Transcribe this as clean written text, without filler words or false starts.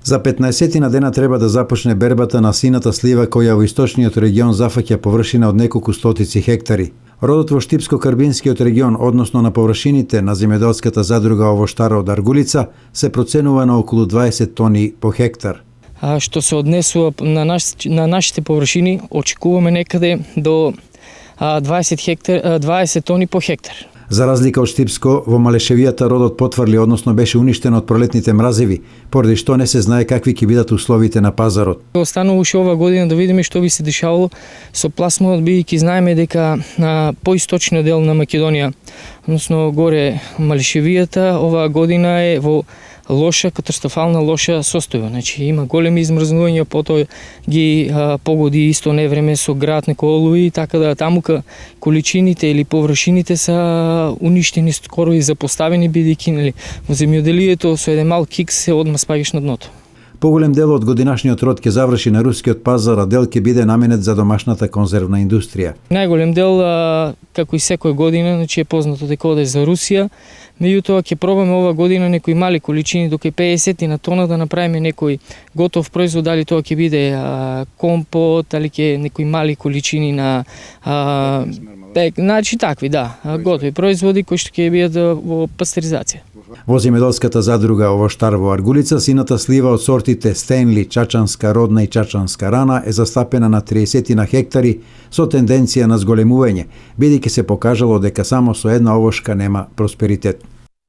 За 15 на дена треба да започне бербата на сината слива која во источниот регион зафаќа површина од неколку стотици хектари. Родот во Штипско-Карбинскиот регион, односно на површините на земјоделската задруга Овоштар од Аргулица, се проценува на околу 20 тони по хектар. Што се однесува на нашите површини, очекуваме некаде до 20 тони по хектар. За разлика од Штипско, во Малешевијата родот потврли, односно беше уништен од пролетните мразеви, поради што не се знае какви ќе бидат условите на пазарот. Остануваше ова година да видиме што би се дешавало со пласманот, бидејќи знаеме дека на поисточниот дел на Македонија, односно горе Малешевијата, оваа година е во лоша, катастрофална лоша состојба. Значи има големи измрзнувања, потоа ги погоди исто невреме со град некои олуи, така да таму количините или површините се уништени, скоро и запоставени, бидејќи во земјоделието со еден мал кикс се одма спаѓаш на дното. Поголем дел од годинашниот род ќе заврши на рускиот пазар, а дел ќе биде наменет за домашната конзервна индустрија. Најголем дел, како и секоја година, значи е познато дека оде за Русија. Меѓутоа ќе пробаме ова година некои мали количини, до 50 на тона да направиме некој готов производ, дали тоа ќе биде компот, дали ќе некои мали количини на значи такви, готови производи кои што ќе бидат во пастеризација. Во земјоделската задруга Овоштар во Аргулица, сината слива од сортите Стенли, Чачанска родна и Чачанска рана е застапена на 30 на хектари со тенденција на зголемување, бидејќи се покажало дека само со една овошка нема просперитет.